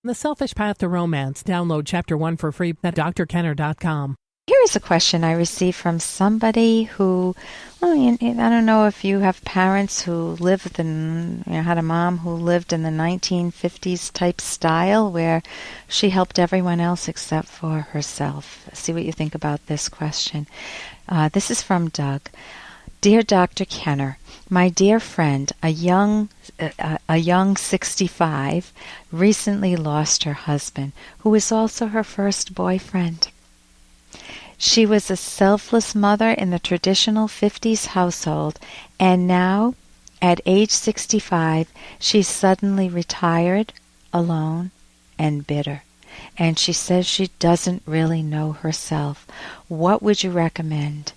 The Selfish Path to Romance. Download Chapter 1 for free at drkenner.com. Here is a question I received from somebody who, I don't know if you have parents who lived in, had a mom who lived in the 1950s type style where she helped everyone else except for herself. See what you think about this question. This is from Doug. Dear Dr. Kenner, my dear friend, a young 65, recently lost her husband, who was also her first boyfriend. She was a selfless mother in the traditional 50s household, and now, at age 65, she's suddenly retired, alone, and bitter. And she says she doesn't really know herself. What would you recommend?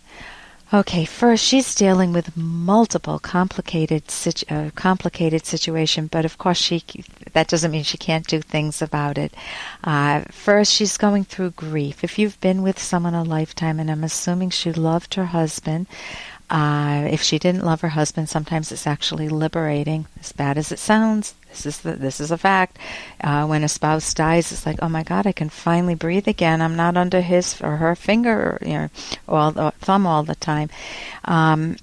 Okay, first, she's dealing with multiple complicated situation, but of course that doesn't mean she can't do things about it. First, she's going through grief. If you've been with someone a lifetime, and I'm assuming she loved her husband, if she didn't love her husband, sometimes it's actually liberating, as bad as it sounds. This is a fact. When a spouse dies, it's like, oh my God, I can finally breathe again. I'm not under his or her finger, or thumb all the time. But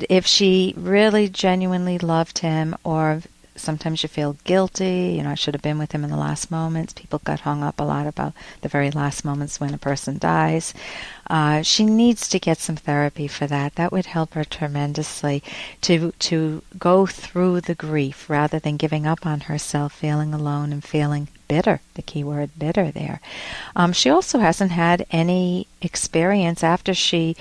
if she really genuinely loved him, or sometimes you feel guilty, I should have been with him in the last moments. People got hung up a lot about the very last moments when a person dies. She needs to get some therapy for that. That would help her tremendously to go through the grief rather than giving up on herself, feeling alone and feeling bitter, the key word bitter there. She also hasn't had any experience after she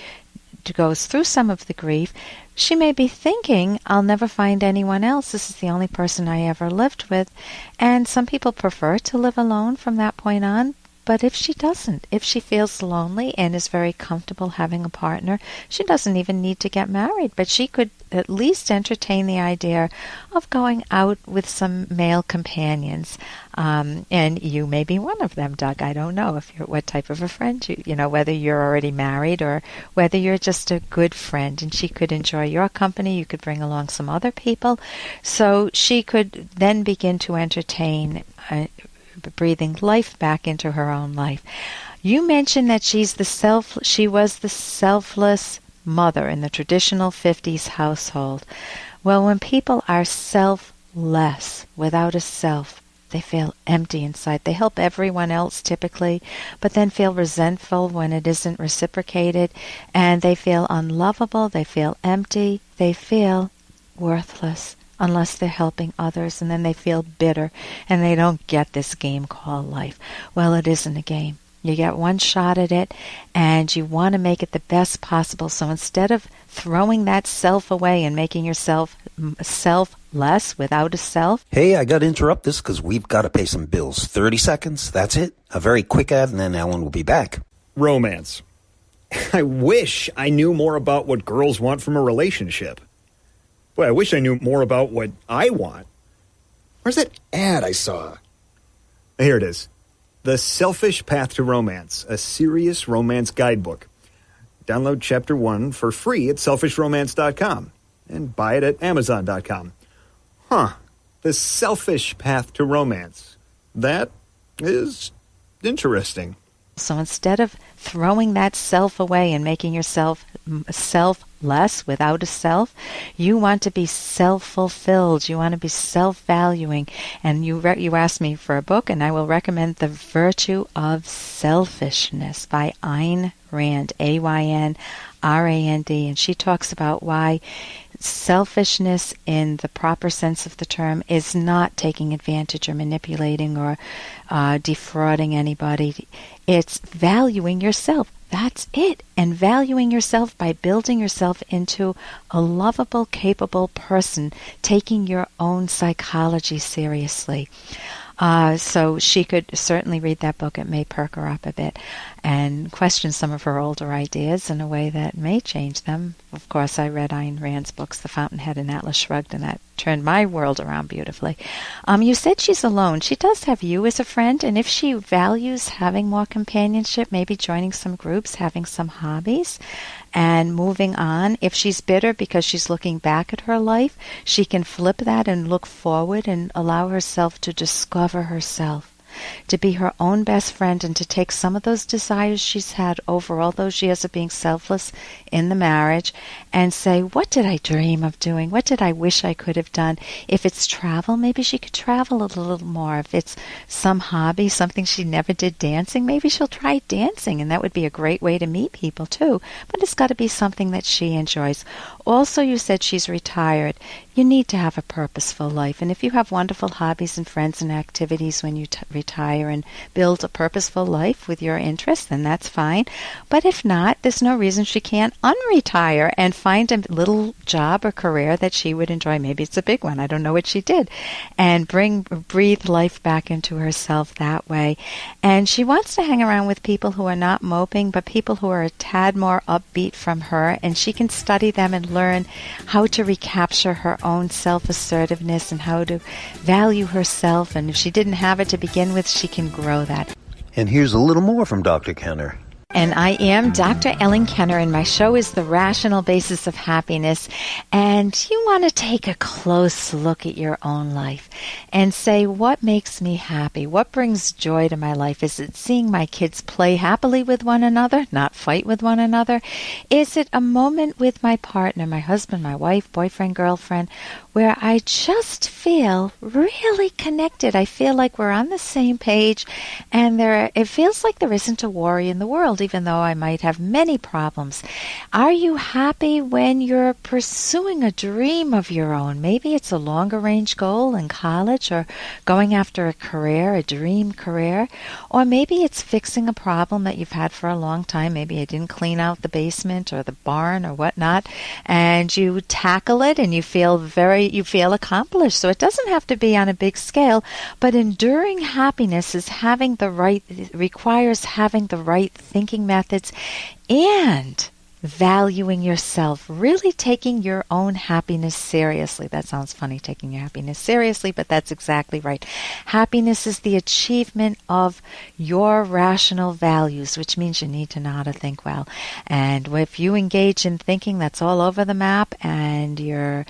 goes through some of the grief. She may be thinking, I'll never find anyone else. This is the only person I ever lived with. And some people prefer to live alone from that point on. But if she doesn't, if she feels lonely and is very comfortable having a partner, she doesn't even need to get married. But she could at least entertain the idea of going out with some male companions. And you may be one of them, Doug. I don't know what type of a friend whether you're already married or whether you're just a good friend. And she could enjoy your company. You could bring along some other people. So she could then begin to entertain breathing life back into her own life. You mentioned that she was the selfless mother in the traditional 50s household. Well, when people are selfless, without a self, they feel empty inside. They help everyone else typically, but then feel resentful when it isn't reciprocated, and they feel unlovable, they feel empty, they feel worthless unless they're helping others, and then they feel bitter, and they don't get this game called life. Well, it isn't a game. You get one shot at it, and you want to make it the best possible. So instead of throwing that self away and making yourself selfless without a self. Hey, I got to interrupt this because we've got to pay some bills. 30 seconds, that's it. A very quick ad, and then Ellen will be back. Romance. I wish I knew more about what girls want from a relationship. Boy, I wish I knew more about what I want. Where's that ad I saw? Here it is. The Selfish Path to Romance, a serious romance guidebook. Download Chapter 1 for free at selfishromance.com and buy it at amazon.com. The Selfish Path to Romance. That is interesting. So instead of throwing that self away and making yourself selfless without a self, you want to be self-fulfilled. You want to be self-valuing. And you asked me for a book, and I will recommend The Virtue of Selfishness by Ayn Rand, Ayn Rand. And she talks about why selfishness in the proper sense of the term is not taking advantage or manipulating or defrauding anybody. It's valuing yourself. That's it. And valuing yourself by building yourself into a lovable, capable person, taking your own psychology seriously. So she could certainly read that book. It may perk her up a bit and question some of her older ideas in a way that may change them. Of course, I read Ayn Rand's books, The Fountainhead and Atlas Shrugged, and that turned my world around beautifully. You said she's alone. She does have you as a friend, and if she values having more companionship, maybe joining some groups, having some hobbies, and moving on. If she's bitter because she's looking back at her life, she can flip that and look forward and allow herself to discover herself, to be her own best friend, and to take some of those desires she's had over all those years of being selfless in the marriage and say, what did I dream of doing? What did I wish I could have done? If it's travel, maybe she could travel a little more. If it's some hobby, something she never did, dancing, maybe she'll try dancing, and that would be a great way to meet people too. But it's got to be something that she enjoys. Also, you said she's retired. You need to have a purposeful life, and if you have wonderful hobbies and friends and activities when you retire and build a purposeful life with your interests, then that's fine. But if not, there's no reason she can't unretire and find a little job or career that she would enjoy. Maybe it's a big one. I don't know what she did. And breathe life back into herself that way. And she wants to hang around with people who are not moping, but people who are a tad more upbeat from her, and she can study them and learn how to recapture her own self-assertiveness and how to value herself. And if she didn't have it to begin with, she can grow that. And here's a little more from Dr. Kenner. And I am Dr. Ellen Kenner, and my show is The Rational Basis of Happiness. And you want to take a close look at your own life and say, what makes me happy? What brings joy to my life? Is it seeing my kids play happily with one another, not fight with one another? Is it a moment with my partner, my husband, my wife, boyfriend, girlfriend, where I just feel really connected? I feel like we're on the same page, and it feels like there isn't a worry in the world, even though I might have many problems. Are you happy when you're pursuing a dream of your own? Maybe it's a longer range goal in college, or going after a career, a dream career, or maybe it's fixing a problem that you've had for a long time. Maybe I didn't clean out the basement or the barn or whatnot, and you tackle it and you feel accomplished. So it doesn't have to be on a big scale, but enduring happiness requires having the right thinking methods and valuing yourself, really taking your own happiness seriously. That sounds funny, taking your happiness seriously, but that's exactly right. Happiness is the achievement of your rational values, which means you need to know how to think well. And if you engage in thinking that's all over the map, and you're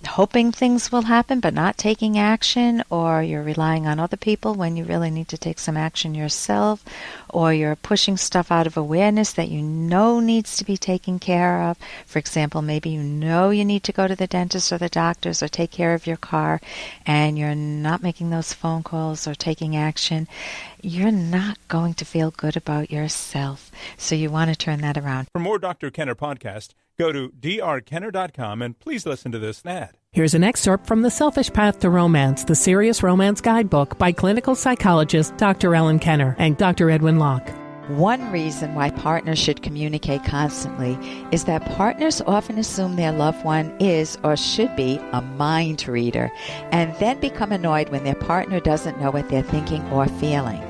hoping things will happen but not taking action, or you're relying on other people when you really need to take some action yourself, or you're pushing stuff out of awareness that you know needs to be taken care of. For example, maybe you know you need to go to the dentist or the doctors or take care of your car, and you're not making those phone calls or taking action. You're not going to feel good about yourself. So you want to turn that around. For more Dr. Kenner podcast, go to drkenner.com and please listen to this ad. Here's an excerpt from The Selfish Path to Romance, the Serious Romance Guidebook by clinical psychologist Dr. Ellen Kenner and Dr. Edwin Locke. One reason why partners should communicate constantly is that partners often assume their loved one is or should be a mind reader, and then become annoyed when their partner doesn't know what they're thinking or feeling.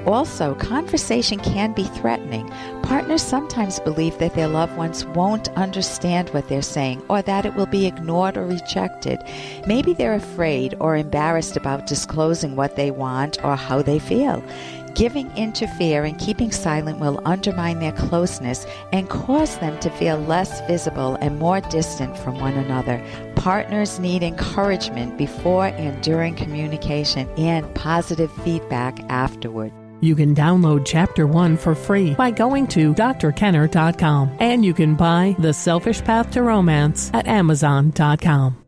Also, conversation can be threatening. Partners sometimes believe that their loved ones won't understand what they're saying, or that it will be ignored or rejected. Maybe they're afraid or embarrassed about disclosing what they want or how they feel. Giving in to fear and keeping silent will undermine their closeness and cause them to feel less visible and more distant from one another. Partners need encouragement before and during communication, and positive feedback afterward. You can download Chapter 1 for free by going to drkenner.com, and you can buy The Selfish Path to Romance at amazon.com.